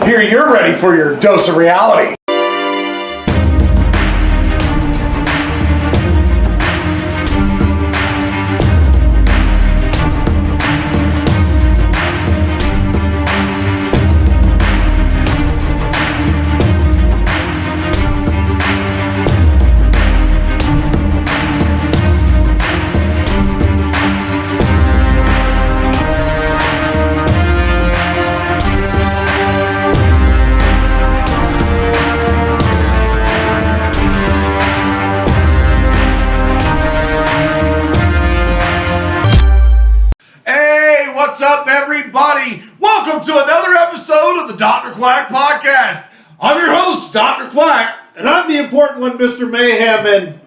hear you're ready for your dose of reality. What's up, everybody? Welcome to another episode of the Dr. Quack Podcast. I'm your host, Dr. Quack. And I'm the important one, Mr. Mayhem. And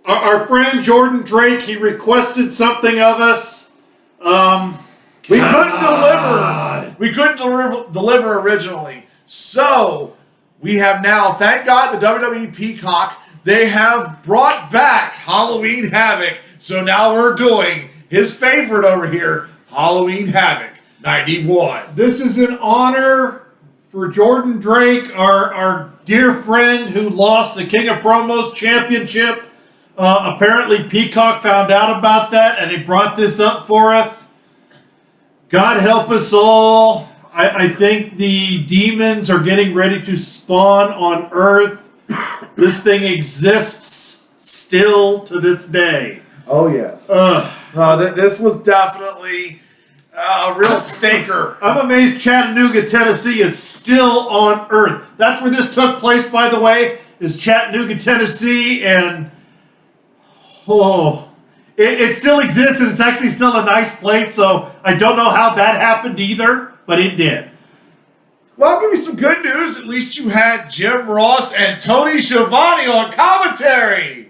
our friend Jordan Drake, he requested something of us. We couldn't deliver. We couldn't deliver originally. So, we have now, thank God, the WWE Peacock, they have brought back Halloween Havoc. So now we're doing his favorite over here, Halloween Havoc 91. This is an honor for Jordan Drake, our dear friend who lost the King of Promos Championship. Apparently Peacock found out about that and he brought this up for us. God help us all. I think the demons are getting ready to spawn on Earth. This thing exists still to this day. Oh, yes. This was definitely a real stinker. I'm amazed Chattanooga, Tennessee is still on Earth. That's where this took place, by the way, is Chattanooga, Tennessee, and it still exists, and it's actually still a nice place, so I don't know how that happened either, but it did. Well, I'll give you some good news. At least you had Jim Ross and Tony Schiavone on commentary.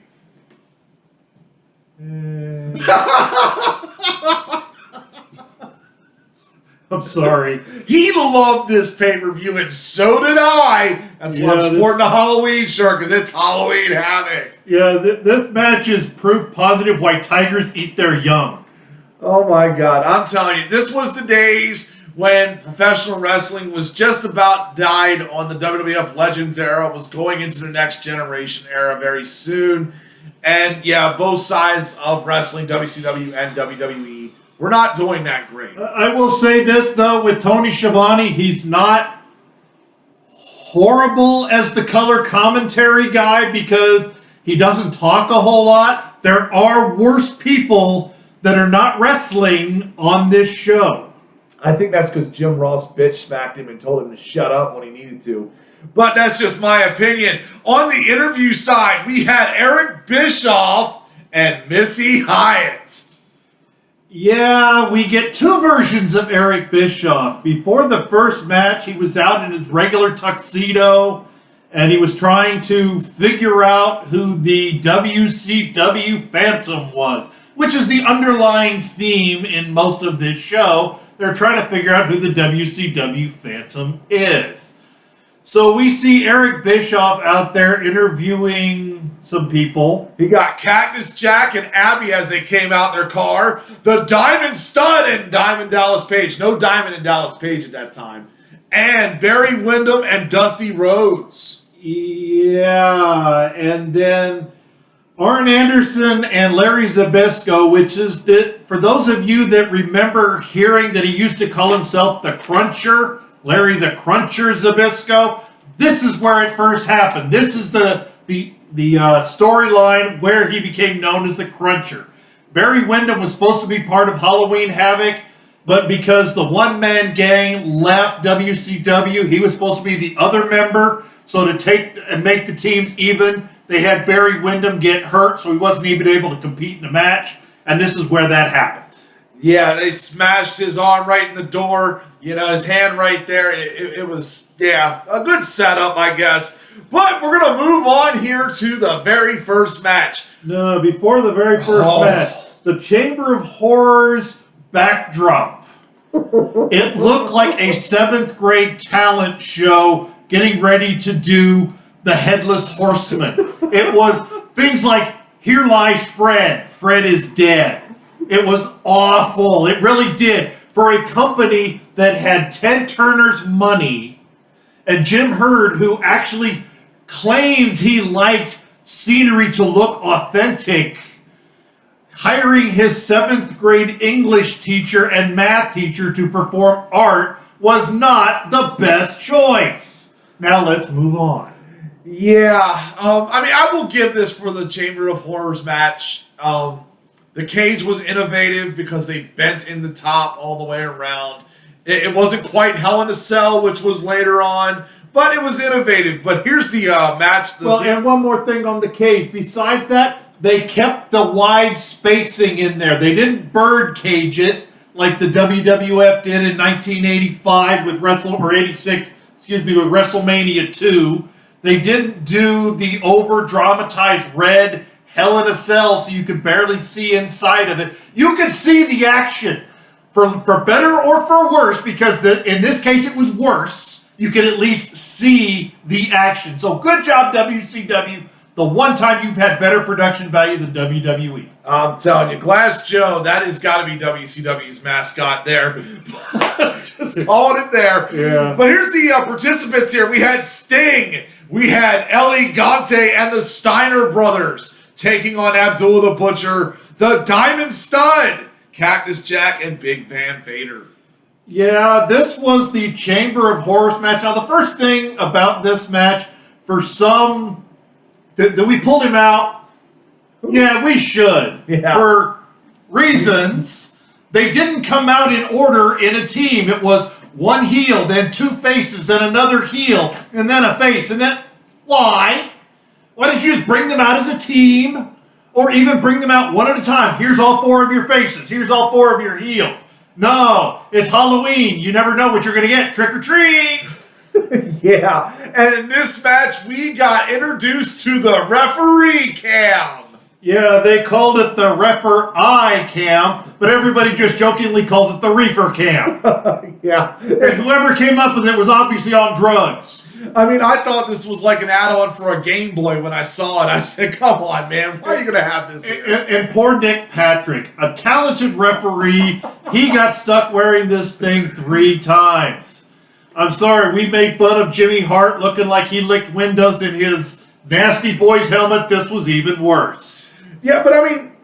I'm sorry. He loved this pay-per-view, and so did I. That's why I'm sporting a Halloween shirt, because it's Halloween Havoc. Yeah, this match is proof positive why tigers eat their young. Oh, my God. I'm telling you, this was the days when professional wrestling was just about died on the WWF Legends era, was going into the next generation era very soon. And, yeah, both sides of wrestling, WCW and WWE, we're not doing that great. I will say this, though, with Tony Schiavone, he's not horrible as the color commentary guy because he doesn't talk a whole lot. There are worse people that are not wrestling on this show. I think that's because Jim Ross bitch smacked him and told him to shut up when he needed to. But that's just my opinion. On the interview side, we had Eric Bischoff and Missy Hyatt. Yeah, we get two versions of Eric Bischoff. Before the first match, he was out in his regular tuxedo, and he was trying to figure out who the WCW Phantom was, which is the underlying theme in most of this show. They're trying to figure out who the WCW Phantom is. So we see Eric Bischoff out there interviewing some people. He got Cactus Jack and Abby as they came out their car. The Diamond Stud and Diamond Dallas Page. No Diamond in Dallas Page at that time. And Barry Windham and Dusty Rhodes. Yeah, and then Arn Anderson and Larry Zbyszko, which is for those of you that remember hearing that he used to call himself the Cruncher, Larry the Cruncher Zbyszko. This is where it first happened. This is the storyline where he became known as the Cruncher. Barry Windham was supposed to be part of Halloween Havoc, but because the one-man gang left WCW, he was supposed to be the other member. So to take and make the teams even, they had Barry Windham get hurt, so he wasn't even able to compete in the match. And this is where that happened. Yeah, they smashed his arm right in the door. You know, his hand right there. It was, a good setup, I guess. But we're going to move on here to the very first match. No, before the very first match, the Chamber of Horrors backdrop. It looked like a 7th grade talent show getting ready to do the Headless Horseman. It was things like, here lies Fred. Fred is dead. It was awful. It really did. for a company that had Ted Turner's money and Jim Hurd, who actually claims he liked scenery to look authentic, hiring his 7th grade English teacher and math teacher to perform art was not the best choice. Now let's move on. Yeah, I will give this for the Chamber of Horrors match. The cage was innovative because they bent in the top all the way around. It wasn't quite Hell in a Cell, which was later on, but it was innovative. But here's the match. And one more thing on the cage. Besides that, they kept the wide spacing in there. They didn't bird cage it like the WWF did in 1985 with 86, with WrestleMania 2. They didn't do the over-dramatized red Hell in a Cell so you could barely see inside of it. You could see the action for better or for worse, because in this case it was worse. You could at least see the action. So good job, WCW. The one time you've had better production value than WWE. I'm telling you, Glass Joe, that has got to be WCW's mascot there. Just calling it there. Yeah. But here's the participants here. We had Sting. We had Ellie Gante and the Steiner brothers taking on Abdullah the Butcher, the Diamond Stud, Cactus Jack, and Big Van Vader. Yeah, this was the Chamber of Horrors match. Now, the first thing about this match, for some... Did we pull him out? Yeah, we should. Yeah. For reasons, they didn't come out in order in a team. It was one heel, then two faces, then another heel, and then a face. And then, why? Why don't you just bring them out as a team? Or even bring them out one at a time. Here's all 4 of your faces. Here's all 4 of your heels. No, it's Halloween. You never know what you're going to get. Trick or treat. Yeah, and in this match, we got introduced to the referee cam. Yeah, they called it the refer-eye cam, but everybody just jokingly calls it the reefer cam. Yeah. And whoever came up with it was obviously on drugs. I thought this was like an add-on for a Game Boy when I saw it. I said, come on, man, why are you going to have this here? And poor Nick Patrick, a talented referee, he got stuck wearing this thing 3 times. I'm sorry, we made fun of Jimmy Hart looking like he licked windows in his Nasty Boys helmet. This was even worse. Yeah, but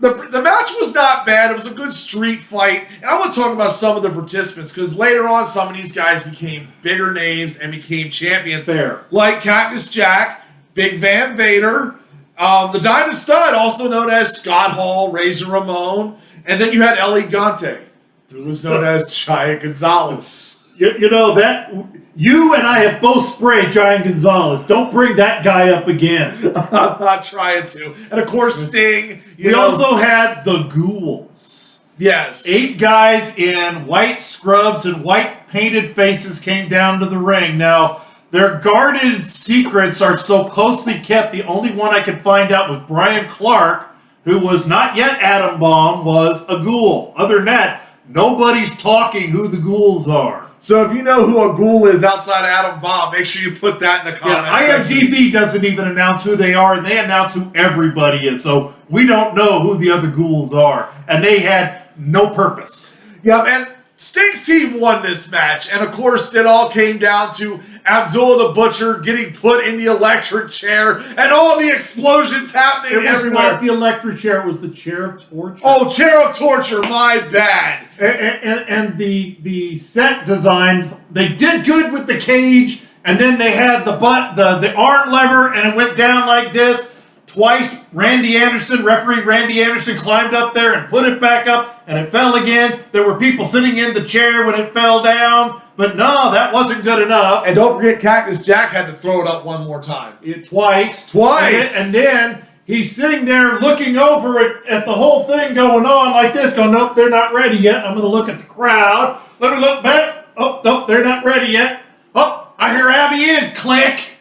the match was not bad. It was a good street fight. And I want to talk about some of the participants, because later on, some of these guys became bigger names and became champions. Fair. Like Cactus Jack, Big Van Vader, the Diamond Stud, also known as Scott Hall, Razor Ramon, and then you had Ellie Gante, who was known as Giant Gonzalez. You know, that you and I have both sprayed Giant Gonzalez. Don't bring that guy up again. I'm not trying to. And of course, Sting. We also had the Ghouls. Yes. 8 guys in white scrubs and white painted faces came down to the ring. Now, their guarded secrets are so closely kept. The only one I could find out was Brian Clark, who was not yet Atom Bomb, was a Ghoul. Other than that, nobody's talking who the Ghouls are. So if you know who a ghoul is outside Atom Bomb, make sure you put that in the comments. IMDb doesn't even announce who they are, and they announce who everybody is. So we don't know who the other ghouls are. And they had no purpose. Yeah, and Sting's team won this match. And of course, it all came down to Abdullah the Butcher getting put in the electric chair and all the explosions happening It was everywhere. not the electric chair, it was the chair of torture. Oh, chair of torture, my bad. And the set design, they did good with the cage, and then they had the arm lever, and it went down like this. Twice, referee Randy Anderson climbed up there and put it back up, and it fell again. There were people sitting in the chair when it fell down, but no, that wasn't good enough. And don't forget, Cactus Jack had to throw it up one more time. Twice. Twice. And then he's sitting there looking over at the whole thing going on like this, going, nope, they're not ready yet. I'm going to look at the crowd. Let me look back. Oh, nope, they're not ready yet. Oh, I hear Abby in. Click.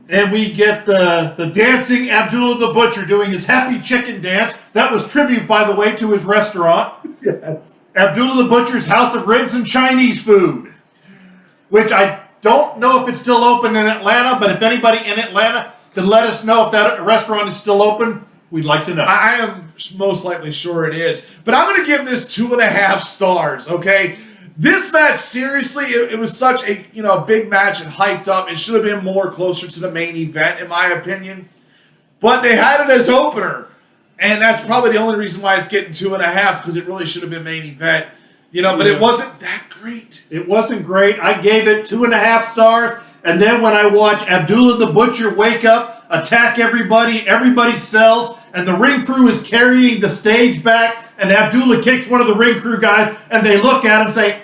And we get the dancing Abdullah the Butcher doing his happy chicken dance. That was tribute, by the way, to his restaurant. Yes. Abdullah the Butcher's House of Ribs and Chinese Food, which I don't know if it's still open in Atlanta, but if anybody in Atlanta could let us know if that restaurant is still open, We'd like to know. I am most likely sure it is. But I'm going to give this 2.5 stars, okay? This match, seriously, it was such a big match and hyped up. It should have been more closer to the main event, in my opinion. But they had it as opener. And that's probably the only reason why it's getting 2.5, because it really should have been main event. But it wasn't that great. It wasn't great. I gave it 2.5 stars. And then when I watch Abdullah the Butcher wake up, attack everybody sells, and the ring crew is carrying the stage back, and Abdullah kicks one of the ring crew guys, and they look at him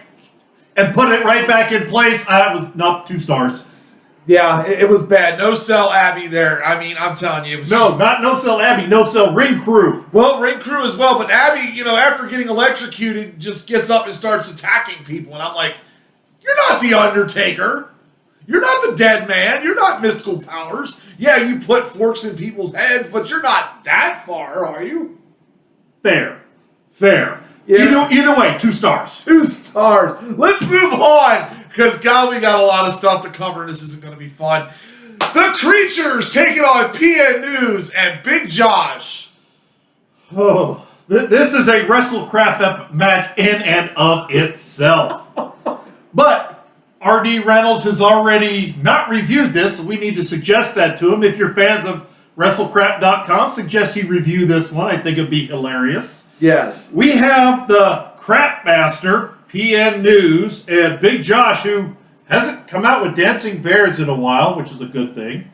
and put it right back in place. Nope, 2 stars. Yeah, it was bad. No sell Abby there. I mean, I'm telling you. It was not no sell Abby, no sell ring crew. Well, ring crew as well, but Abby, after getting electrocuted, just gets up and starts attacking people, and I'm like, you're not the Undertaker. You're not the dead man. You're not mystical powers. Yeah, you put forks in people's heads, but you're not that far, are you? Fair. Yeah. Either way, 2 stars. 2 stars. Let's move on, because, God, we got a lot of stuff to cover, and this isn't going to be fun. The Creatures taking on PN News and Big Josh. Oh, this is a wrestle crap match in and of itself. But RD Reynolds has already not reviewed this, so we need to suggest that to him. If you're fans of WrestleCrap.com, suggest he review this one. I think it'd be hilarious. Yes. We have the Crap Master, PN News, and Big Josh, who hasn't come out with Dancing Bears in a while, which is a good thing,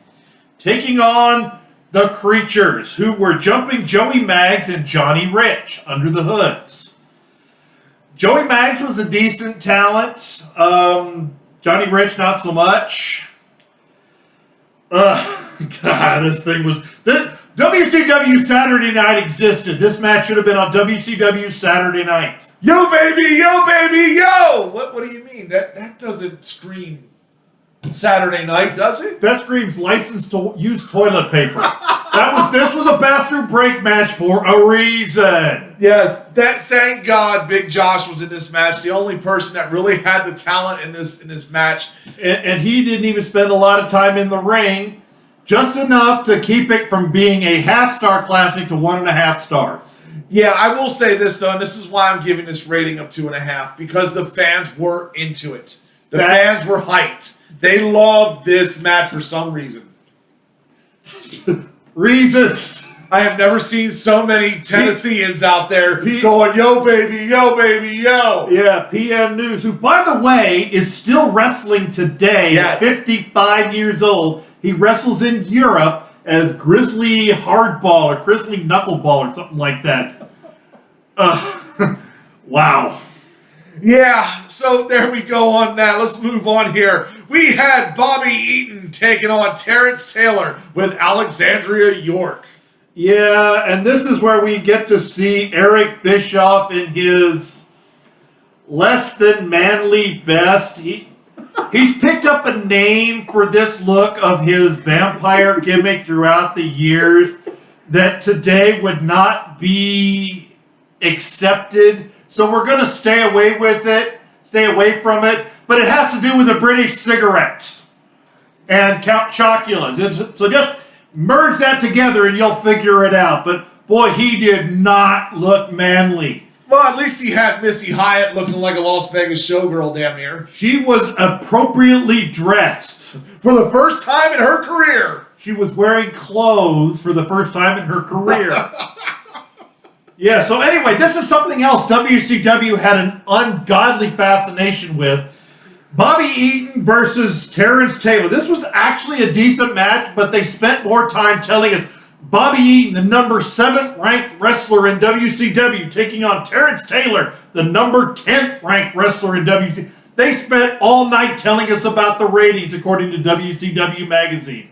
taking on the Creatures, who were Jumping Joey Maggs and Johnny Rich under the hoods. Joey Maggs was a decent talent. Johnny Rich, not so much. God, this thing was... WCW Saturday Night existed. This match should have been on WCW Saturday Night. Yo, baby, yo! What do you mean? That doesn't scream Saturday Night, does it? That screams license to use toilet paper. This was a bathroom break match for a reason. Yes, thank God Big Josh was in this match. The only person that really had the talent in this match. And he didn't even spend a lot of time in the ring. Just enough to keep it from being a half-star classic to 1.5 stars. Yeah, I will say this, though, and this is why I'm giving this rating of 2.5, because the fans were into it. The fans were hyped. They loved this match for some reason. Reasons. I have never seen so many Tennesseans out there going, yo, baby, yo. Yeah, PN News, who, by the way, is still wrestling today at 55 years old. He wrestles in Europe as Grizzly Hardball or Grizzly Knuckleball or something like that. Wow. Yeah, so there we go on that. Let's move on here. We had Bobby Eaton taking on Terrence Taylor with Alexandria York. Yeah, and this is where we get to see Eric Bischoff in his less than manly best. He's picked up a name for this look of his vampire gimmick throughout the years that today would not be accepted. So we're going to stay away from it. But it has to do with a British cigarette and Count Chocula. So just merge that together and you'll figure it out. But boy, he did not look manly. Well, at least he had Missy Hyatt looking like a Las Vegas showgirl damn near. She was appropriately dressed. For the first time in her career. She was wearing clothes for the first time in her career. Yeah, so anyway, this is something else WCW had an ungodly fascination with. Bobby Eaton versus Terrence Taylor. This was actually a decent match, but they spent more time telling us Bobby Eaton, the number 7th ranked wrestler in WCW, taking on Terrence Taylor, the number 10th ranked wrestler in WCW. They spent all night telling us about the ratings according to WCW magazine.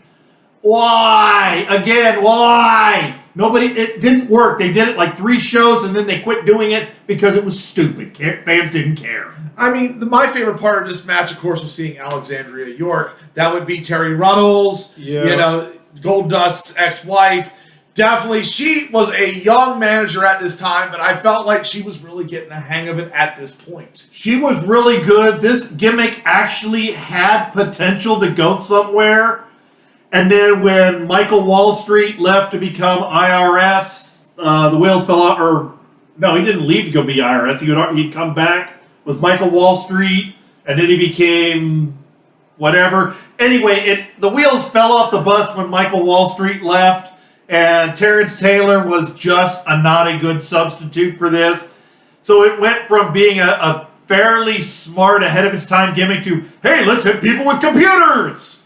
Why? Again, why? It didn't work. They did it like 3 shows and then they quit doing it because it was stupid. Fans didn't care. I mean, my favorite part of this match, of course, was seeing Alexandria York. That would be Terry Runnels, Goldust's ex-wife. Definitely, she was a young manager at this time, but I felt like she was really getting the hang of it at this point. She was really good. This gimmick actually had potential to go somewhere. And then when Michael Wall Street left to become IRS, the wheels fell off. Or no, he didn't leave to go be IRS. He'd come back, was Michael Wall Street, and then he became whatever. Anyway, the wheels fell off the bus when Michael Wall Street left, and Terrence Taylor was just not a good substitute for this. So it went from being a fairly smart, ahead of its time gimmick to, hey, let's hit people with computers.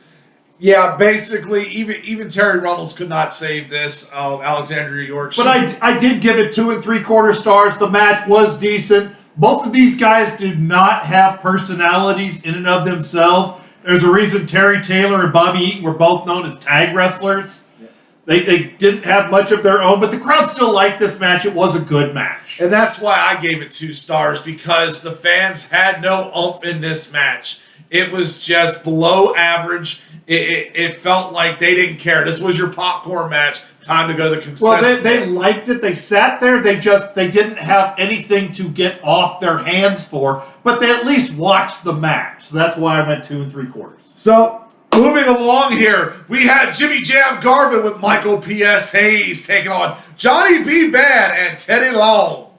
Yeah, basically, even Terry Runnels could not save this. Alexandria York. But I did give it 2 3/4 stars. The match was decent. Both of these guys did not have personalities in and of themselves. There's a reason Terry Taylor and Bobby Eaton were both known as tag wrestlers. Yeah. They didn't have much of their own, but the crowd still liked this match. It was a good match. And that's why I gave it 2 stars, because the fans had no oomph in this match. It was just below average. It felt like they didn't care. This was your popcorn match. Time to go to the concession. Well, they liked it. They sat there. They didn't have anything to get off their hands for, but they at least watched the match. So that's why I went 2 3/4. So moving along here, we had Jimmy Jam Garvin with Michael P.S. Hayes taking on Johnny B. Bad and Teddy Long.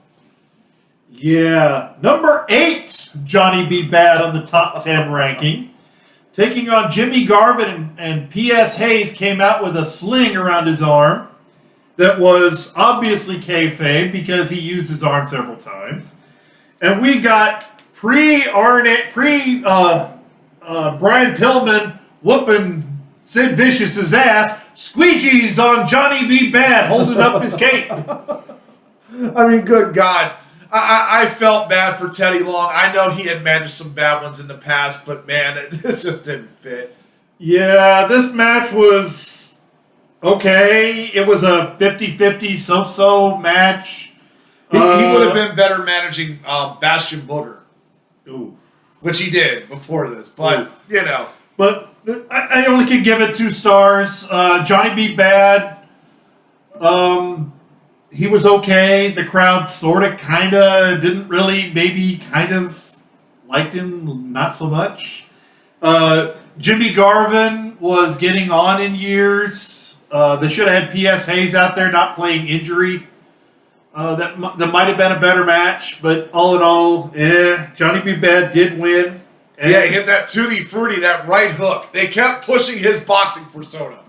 Yeah, number 8, Johnny B. Bad on the top 10 ranking. Taking on Jimmy Garvin, and P.S. Hayes came out with a sling around his arm that was obviously kayfabe because he used his arm several times. And we got Brian Pillman whooping Sid Vicious's ass, squeegees on Johnny B. Bad holding up his cape. I mean, good God. I felt bad for Teddy Long. I know he had managed some bad ones in the past, but man, this just didn't fit. Yeah, this match was okay. It was a 50-50 so-so match. He would have been better managing Bastion Booger. Oof. Which he did before this, but, you know. But I only could give it 2 stars. Johnny B. Bad, he was okay. The crowd sort of, kind of, didn't really, maybe kind of liked him, not so much. Jimmy Garvin was getting on in years. They should have had P.S. Hayes out there not playing injury. That might have been a better match, but all in all, Johnny B. Bad did win. And he hit that tutti frutti, that right hook. They kept pushing his boxing persona.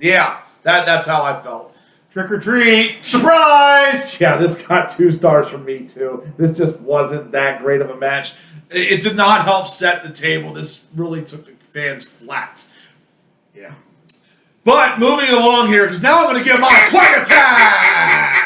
Yeah, that's how I felt. Trick or treat. Surprise! Yeah, this got 2 stars from me, too. This just wasn't that great of a match. It did not help set the table. This really took the fans flat. Yeah. But moving along here, because now I'm going to give my Quack Attack!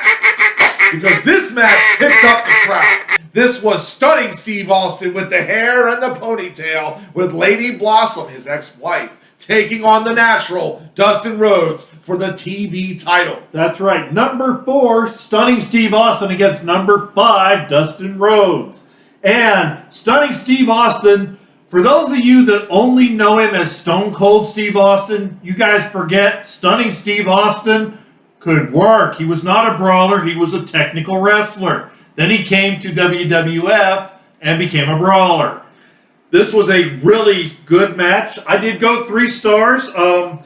Because this match picked up the crowd. This was Stunning Steve Austin with the hair and the ponytail, with Lady Blossom, his ex-wife, taking on the Natural, Dustin Rhodes, for the TV title. That's right. Number 4, Stunning Steve Austin against number 5, Dustin Rhodes. And Stunning Steve Austin, for those of you that only know him as Stone Cold Steve Austin, you guys forget Stunning Steve Austin could work. He was not a brawler. He was a technical wrestler. Then he came to WWF and became a brawler. This was a really good match. I did go 3 stars. I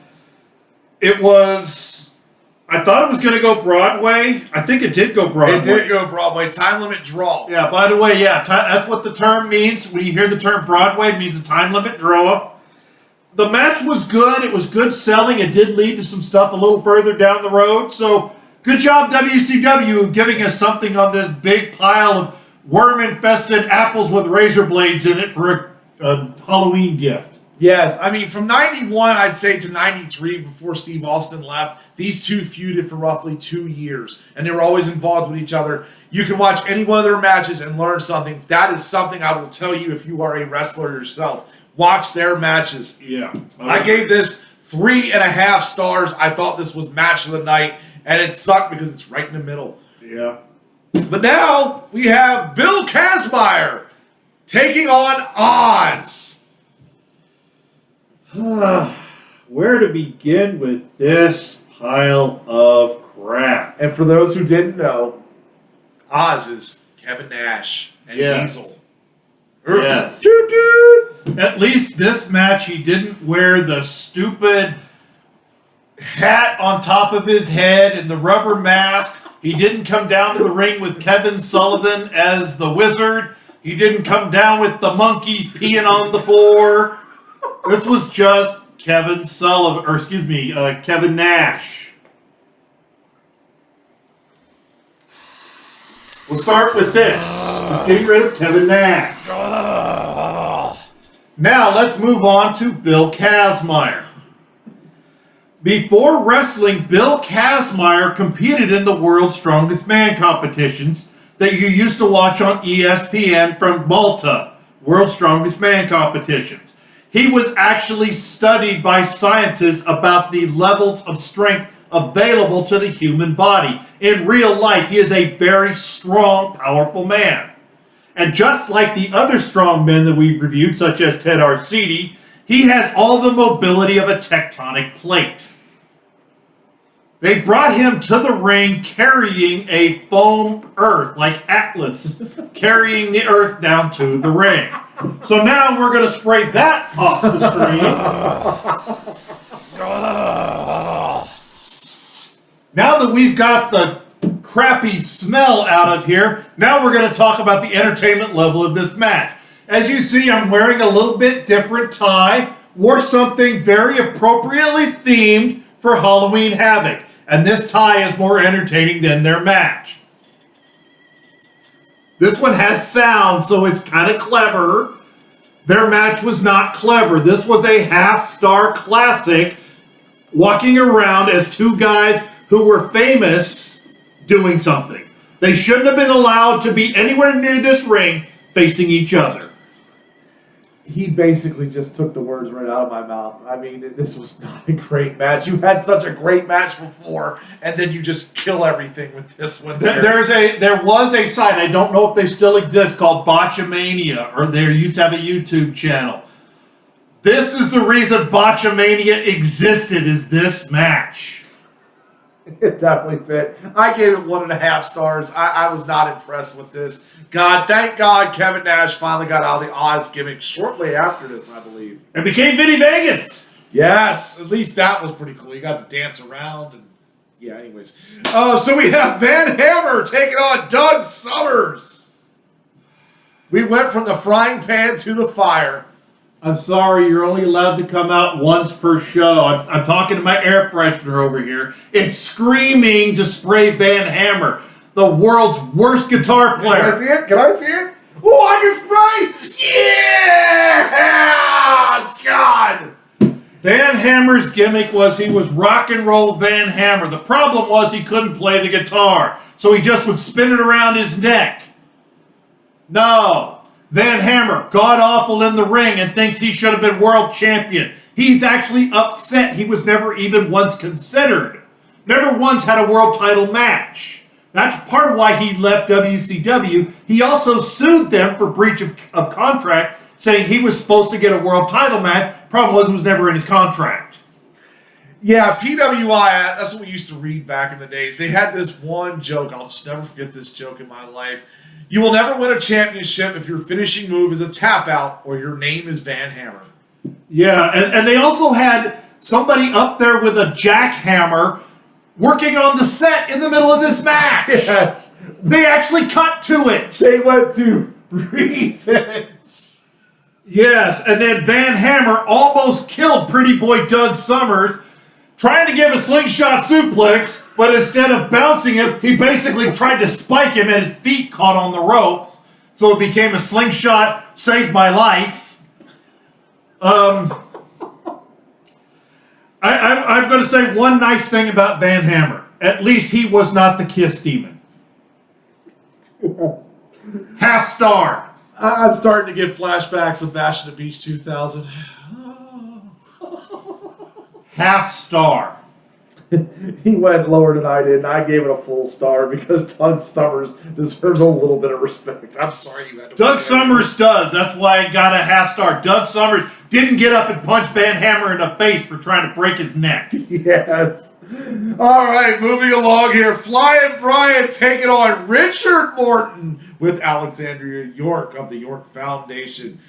thought it was going to go Broadway. I think it did go Broadway. It did go Broadway. Time limit draw. Yeah, by the way, that's what the term means. When you hear the term Broadway, it means a time limit draw. The match was good. It was good selling. It did lead to some stuff a little further down the road. So, good job, WCW, giving us something on this big pile of worm-infested apples with razor blades in it for a Halloween gift. Yes, I mean, from 91, I'd say, to 93, before Steve Austin left, these two feuded for roughly 2 years, and they were always involved with each other. You can watch any one of their matches and learn something. That is something I will tell you if you are a wrestler yourself. Watch their matches. Yeah. I gave this 3.5 stars. I thought this was match of the night, and it sucked because it's right in the middle. Yeah. But now we have Bill Kazmaier taking on Oz. Where to begin with this pile of crap? And for those who didn't know, Oz is Kevin Nash and Yes. Diesel. Yes. At least this match, he didn't wear the stupid hat on top of his head and the rubber mask. He didn't come down to the ring with Kevin Sullivan as the Wizard. He didn't come down with the monkeys peeing on the floor. This was just Kevin Nash. We'll start with this. Just getting rid of Kevin Nash. Now let's move on to Bill Kazmaier. Before wrestling, Bill Kazmaier competed in the World's Strongest Man competitions that you used to watch on ESPN from Malta. World's Strongest Man competitions. He was actually studied by scientists about the levels of strength available to the human body. In real life, he is a very strong, powerful man. And just like the other strong men that we've reviewed, such as Ted Arcidi, he has all the mobility of a tectonic plate. They brought him to the ring carrying a foam earth, like Atlas, carrying the earth down to the ring. So now we're going to spray that off the screen. Now that we've got the crappy smell out of here, now we're going to talk about the entertainment level of this match. As you see, I'm wearing a little bit different tie. Wore something very appropriately themed for Halloween Havoc. And this tie is more entertaining than their match. This one has sound, so it's kind of clever. Their match was not clever. This was a half-star classic, walking around as two guys who were famous doing something. They shouldn't have been allowed to be anywhere near this ring facing each other. He basically just took the words right out of my mouth. I mean, this was not a great match. You had such a great match before, and then you just kill everything with this one. There was a site, I don't know if they still exist, called Botchamania, or they used to have a YouTube channel. This is the reason Botchamania existed, is this match. It definitely fit. I gave it 1.5 stars. I was not impressed with this. Thank God Kevin Nash finally got out of the Oz gimmick shortly after this, I believe. And became Vinny Vegas. Yes, at least that was pretty cool. You got to dance around and yeah, anyways. So we have Van Hammer taking on Doug Sommers. We went from the frying pan to the fire. I'm sorry, you're only allowed to come out once per show. I'm talking to my air freshener over here. It's screaming to spray Van Hammer, the world's worst guitar player. Can I see it? Can I see it? Oh, I can spray! Yeah! God! Van Hammer's gimmick was he was rock and roll Van Hammer. The problem was he couldn't play the guitar, so he just would spin it around his neck. No. Van Hammer, god-awful in the ring and thinks he should have been world champion. He's actually upset he was never even once considered. Never once had a world title match. That's part of why he left WCW. He also sued them for breach of contract, saying he was supposed to get a world title match. Problem was, it was never in his contract. Yeah, PWI, that's what we used to read back in the days. They had this one joke. I'll just never forget this joke in my life. You will never win a championship if your finishing move is a tap out or your name is Van Hammer. Yeah, and they also had somebody up there with a jackhammer working on the set in the middle of this match. Yes. They actually cut to it. They went to reasons. Yes, and then Van Hammer almost killed pretty boy Doug Sommers trying to give a slingshot suplex, but instead of bouncing him, he basically tried to spike him and his feet caught on the ropes. So it became a slingshot, saved my life. I'm going to say one nice thing about Van Hammer. At least he was not the Kiss Demon. Half star. I'm starting to get flashbacks of Bash at the Beach 2000. Half star. He went lower than I did, and I gave it a full star because Doug Sommers deserves a little bit of respect. I'm sorry you had to. Doug Sommers does. That's why I got a half star. Doug Sommers didn't get up and punch Van Hammer in the face for trying to break his neck. Yes. All right, moving along here. Flying Brian taking on Richard Morton with Alexandria York of the York Foundation.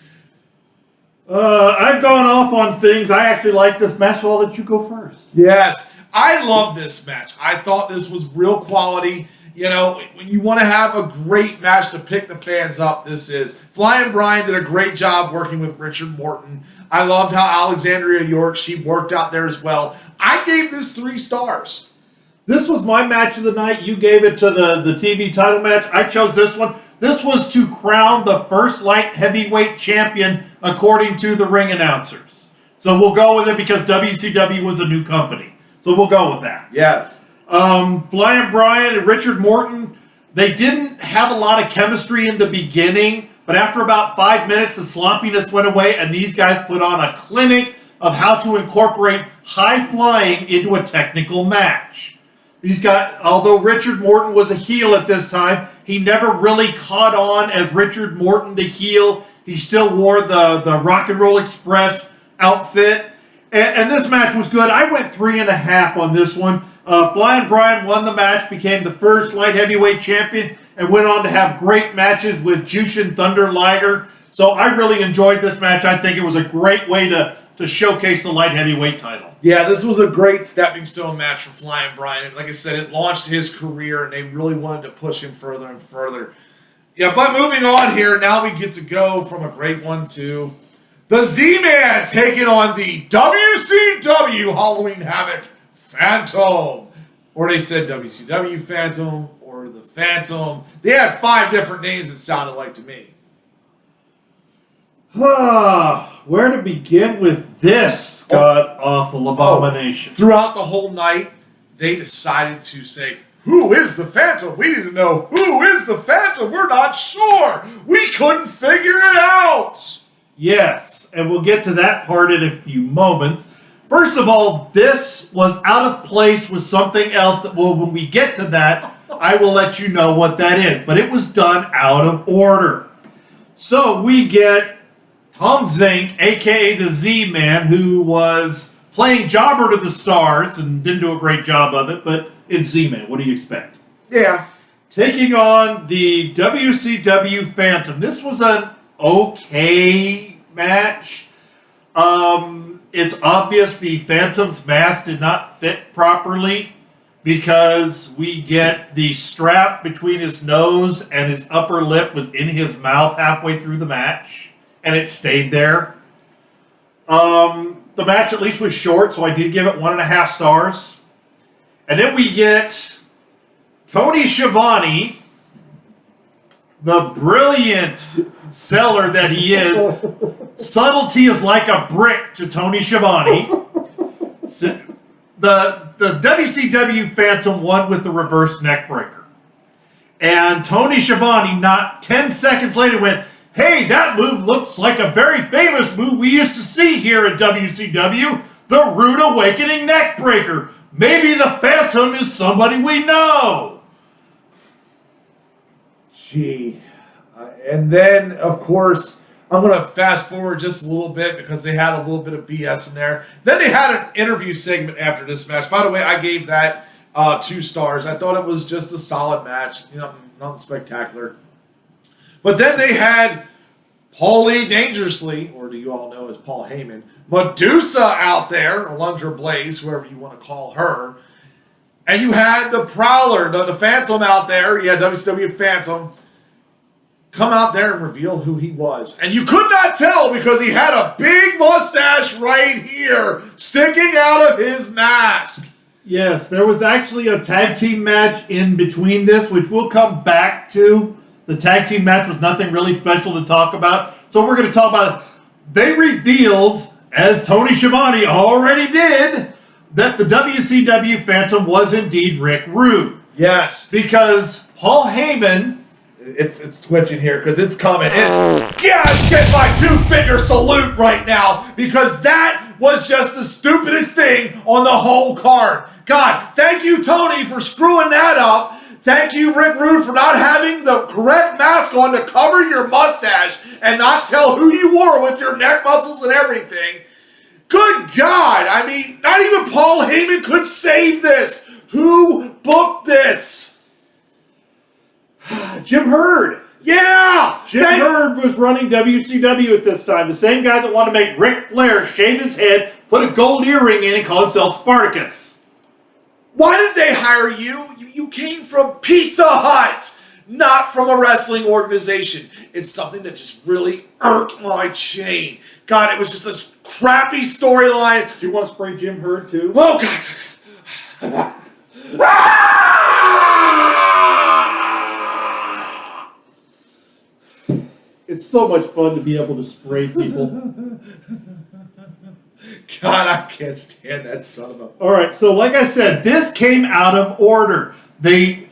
I've gone off on things. I actually like this match, so I'll let you go first. Yes, I love this match. I thought this was real quality. You know, when you want to have a great match to pick the fans up, this is. Flying Brian did a great job working with Richard Morton. I loved how Alexandria York, she worked out there as well. I gave this 3 stars. This was my match of the night. You gave it to the TV title match. I chose this one. This was to crown the first light heavyweight champion according to the ring announcers. So we'll go with it because WCW was a new company. So we'll go with that. Yes. Flying Brian and Richard Morton, they didn't have a lot of chemistry in the beginning, but after about 5 minutes, the sloppiness went away, and these guys put on a clinic of how to incorporate high flying into a technical match. These guys, although Richard Morton was a heel at this time, he never really caught on as Richard Morton the heel. He still wore the Rock and Roll Express outfit. And this match was good. I went 3.5 on this one. Flying Brian won the match, became the first light heavyweight champion, and went on to have great matches with Jushin Thunder Liger. So I really enjoyed this match. I think it was a great way to showcase the light heavyweight title. Yeah, this was a great stepping stone match for Flying Brian. Like I said, it launched his career, and they really wanted to push him further and further. Yeah, but moving on here, now we get to go from a great one to the Z-Man taking on the WCW Halloween Havoc Phantom. Or they said WCW Phantom or the Phantom. They had 5 different names, it sounded like to me. Where to begin with this god-awful abomination? Throughout the whole night, they decided to say, who is the Phantom? We need to know who is the Phantom. We're not sure. We couldn't figure it out. Yes, and we'll get to that part in a few moments. First of all, this was out of place with something else that, well, when we get to that, I will let you know what that is. But it was done out of order. So we get Tom Zink, a.k.a. the Z-Man, who was playing Jobber to the Stars and didn't do a great job of it, but it's Z-Man. What do you expect? Yeah. Taking on the WCW Phantom. This was an okay match. It's obvious the Phantom's mask did not fit properly because we get the strap between his nose and his upper lip was in his mouth halfway through the match, and it stayed there. The match at least was short, so I did give it 1.5 stars. And then we get Tony Schiavone, the brilliant seller that he is. Subtlety is like a brick to Tony Schiavone. The WCW Phantom won with the reverse neckbreaker. And Tony Schiavone, not 10 seconds later, went, hey, that move looks like a very famous move we used to see here at WCW, the Rude Awakening neckbreaker. Maybe the Phantom is somebody we know. Gee. And then, of course, I'm going to fast forward just a little bit because they had a little bit of BS in there. Then they had an interview segment after this match. By the way, I gave that 2 stars. I thought it was just a solid match. You know, nothing spectacular. But then they had Paulie Dangerously, or do you all know as Paul Heyman, Medusa out there, Alundra Blaze, whoever you want to call her. And you had the Prowler, the Phantom out there. You had WCW Phantom come out there and reveal who he was. And you could not tell because he had a big mustache right here sticking out of his mask. Yes, there was actually a tag team match in between this, which we'll come back to. The tag team match was nothing really special to talk about. So we're going to talk about it. They revealed, as Tony Schiavone already did, that the WCW Phantom was indeed Rick Rude. Yes. Because Paul Heyman... It's twitching here because it's coming. It's get my 2-finger salute right now because that was just the stupidest thing on the whole card. God, thank you, Tony, for screwing that up. Thank you, Rick Rude, for not having the correct mask on to cover your mustache and not tell who you were with your neck muscles and everything. Good God. I mean, not even Paul Heyman could save this. Who booked this? Jim Herd. Yeah! Jim Herd was running WCW at this time. The same guy that wanted to make Ric Flair shave his head, put a gold earring in, and call himself Spartacus. Why did they hire you? You came from Pizza Hut, not from a wrestling organization. It's something that just really irked my chain. God, it was just this crappy storyline. Do you want to spray Jim Herd too? Oh, God. It's so much fun to be able to spray people. God, I can't stand that son of a... All right, so like I said, this came out of order. The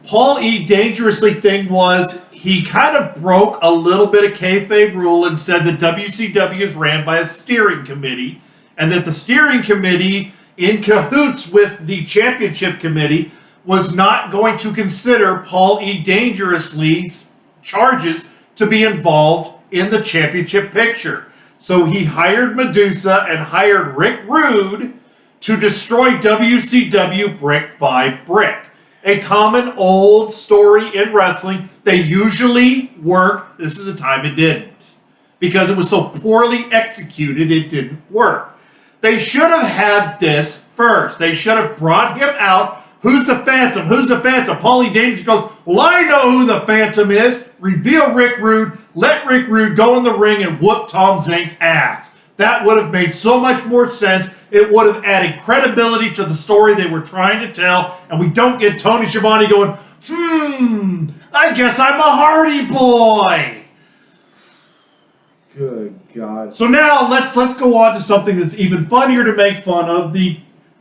Paul E. Dangerously thing was he kind of broke a little bit of kayfabe rule and said that WCW is ran by a steering committee, and that the steering committee, in cahoots with the championship committee, was not going to consider Paul E. Dangerously's charges to be involved in the championship picture. So he hired Medusa and hired Rick Rude to destroy WCW brick by brick. A common old story in wrestling. They usually work. This is the time it didn't. Because it was so poorly executed, it didn't work. They should have had this first. They should have brought him out. Who's the Phantom? Who's the Phantom? Paulie Dangerous goes, well, I know who the Phantom is. Reveal Rick Rude. Let Rick Rude go in the ring and whoop Tom Zank's ass. That would have made so much more sense. It would have added credibility to the story they were trying to tell. And we don't get Tony Schiavone going, I guess I'm a Hardy Boy. Good God. So now let's go on to something that's even funnier to make fun of. The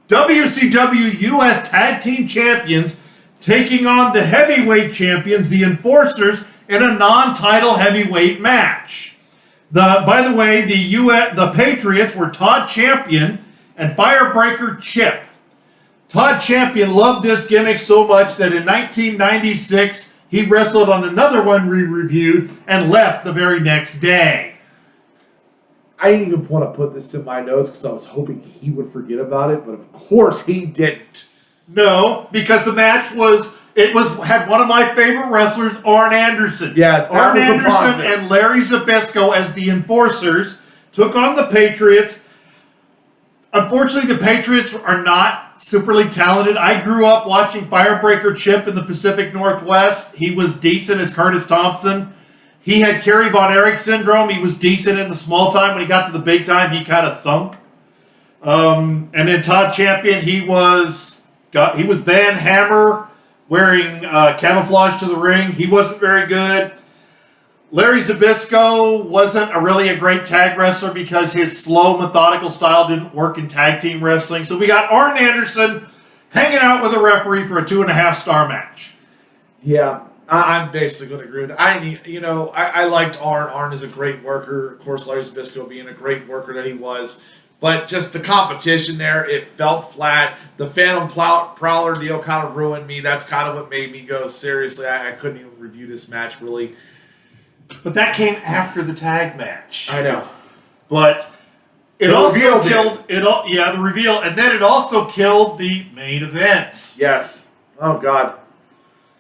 WCW US Tag Team Champions taking on the heavyweight champions, the Enforcers, in a non-title heavyweight match. By the way, the Patriots were Todd Champion and Firebreaker Chip. Todd Champion loved this gimmick so much that in 1996, he wrestled on another one we reviewed and left the very next day. I didn't even want to put this in my notes because I was hoping he would forget about it, but of course he didn't. No, because the match had one of my favorite wrestlers, Arn Anderson. Yes, Arn Anderson and Larry Zbyszko as the Enforcers took on the Patriots. Unfortunately, the Patriots are not superly talented. I grew up watching Firebreaker Chip in the Pacific Northwest. He was decent as Curtis Thompson. He had Kerry Von Erich syndrome. He was decent in the small time. When he got to the big time, he kind of sunk. And then Todd Champion, he was Van Hammer, wearing camouflage to the ring. He wasn't very good. Larry Zbyszko wasn't really a great tag wrestler because his slow, methodical style didn't work in tag team wrestling. So we got Arn Anderson hanging out with a referee for a 2.5-star match. Yeah, I'm basically going to agree with that. I liked Arn. Arn is a great worker. Of course, Larry Zbyszko being a great worker that he was. But just the competition there, it felt flat. The Phantom Prowler deal kind of ruined me. That's kind of what made me go, seriously, I couldn't even review this match, really. But that came after the tag match. I know. But it The also reveal killed the reveal, and then it also killed the main event. Yes. Oh, God.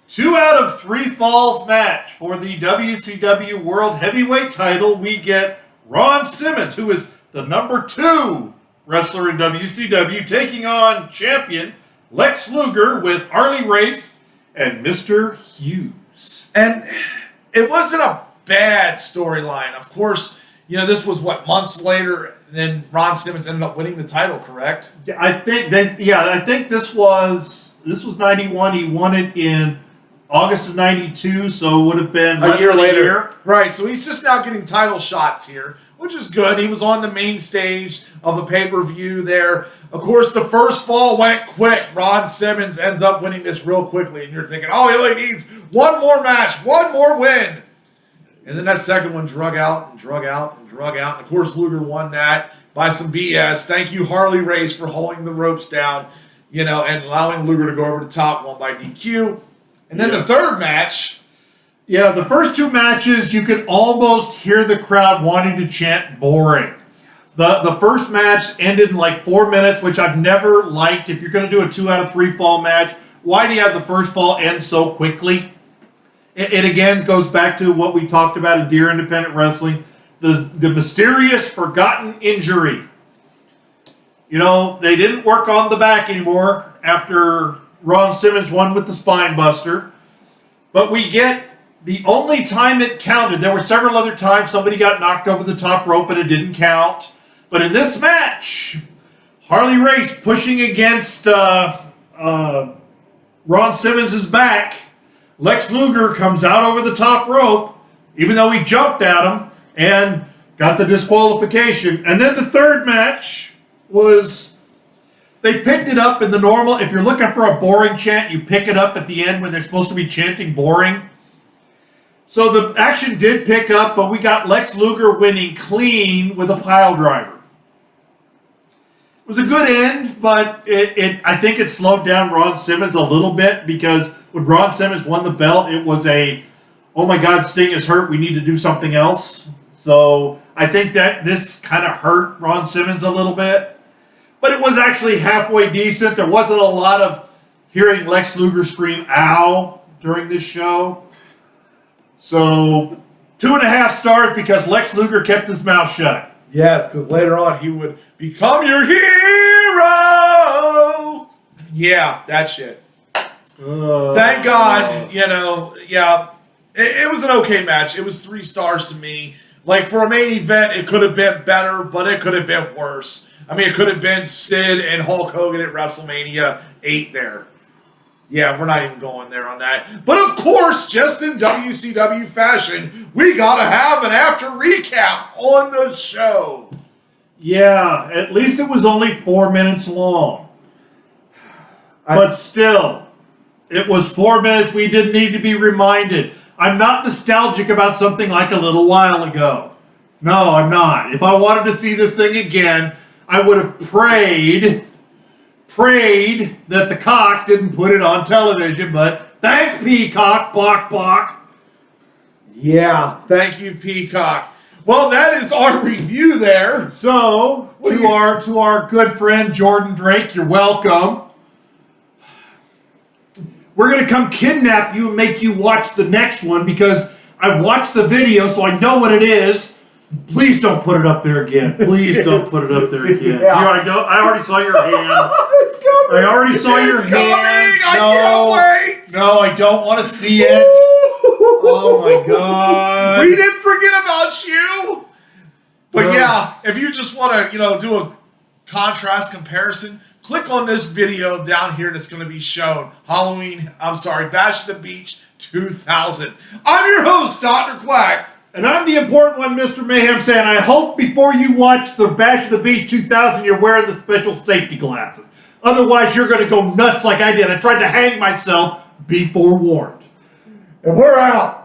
2 out of 3 falls match for the WCW World Heavyweight title. We get Ron Simmons, who is the number 2 wrestler in WCW, taking on champion Lex Luger with Harley Race and Mr. Hughes. And it wasn't a bad storyline. Of course, this was months later, and then Ron Simmons ended up winning the title, correct? I think this was 91. He won it in August of 92, so it would have been less than a year. Right, so he's just now getting title shots here, which is good. He was on the main stage of a pay-per-view there. Of course, the first fall went quick. Ron Simmons ends up winning this real quickly, and you're thinking, oh, he only needs one more match, one more win. And then that second one drug out. And of course, Luger won that by some BS. Thank you, Harley Race, for holding the ropes down, and allowing Luger to go over the top, won by DQ. And then the third match. Yeah, the first 2 matches, you could almost hear the crowd wanting to chant boring. The first match ended in like 4 minutes, which I've never liked. If you're going to do a 2 out of 3 fall match, why do you have the first fall end so quickly? It again goes back to what we talked about in Deer Independent Wrestling, the mysterious forgotten injury. You know, they didn't work on the back anymore after Ron Simmons won with the spine buster. But we get the only time it counted. There were several other times somebody got knocked over the top rope and it didn't count. But in this match, Harley Race pushing against Ron Simmons' back. Lex Luger comes out over the top rope, even though he jumped at him, and got the disqualification. And then the third match was, they picked it up in the normal, if you're looking for a boring chant, you pick it up at the end when they're supposed to be chanting boring. So the action did pick up, but we got Lex Luger winning clean with a pile driver. It was a good end, but I think it slowed down Ron Simmons a little bit, because when Ron Simmons won the belt, it was oh my God, Sting is hurt, we need to do something else. So I think that this kind of hurt Ron Simmons a little bit. But it was actually halfway decent. There wasn't a lot of hearing Lex Luger scream, ow, during this show. So 2.5 stars because Lex Luger kept his mouth shut. Yes, because later on he would become your hero. Yeah, that shit. Thank God, it was an okay match. It was 3 stars to me. Like, for a main event, it could have been better, but it could have been worse. I mean, it could have been Sid and Hulk Hogan at WrestleMania 8 there. Yeah, we're not even going there on that. But of course, just in WCW fashion, we got to have an after recap on the show. Yeah, at least it was only 4 minutes long. But still, it was 4 minutes. We didn't need to be reminded. I'm not nostalgic about something like a little while ago. No, I'm not. If I wanted to see this thing again, I would have prayed that the cock didn't put it on television, but thanks, Peacock, Bok. Yeah, thank you, Peacock. Well, that is our review there. So, to our good friend Jordan Drake, you're welcome. We're going to come kidnap you and make you watch the next one because I watched the video, so I know what it is. Please don't put it up there again. Please don't put it up there again. Yeah. I already saw your hand. It's coming. I already saw your It's coming. hand. I can't wait. No, I don't want to see it. Oh my God. We didn't forget about you. But yeah, if you just want to, do a contrast comparison, click on this video down here that's going to be shown. Bash at the Beach 2000. I'm your host, Dr. Quack. And I'm the important one, Mr. Mayhem, saying I hope before you watch the Bash at the Beach 2000, you're wearing the special safety glasses. Otherwise, you're going to go nuts like I did. I tried to hang myself, be forewarned. And we're out.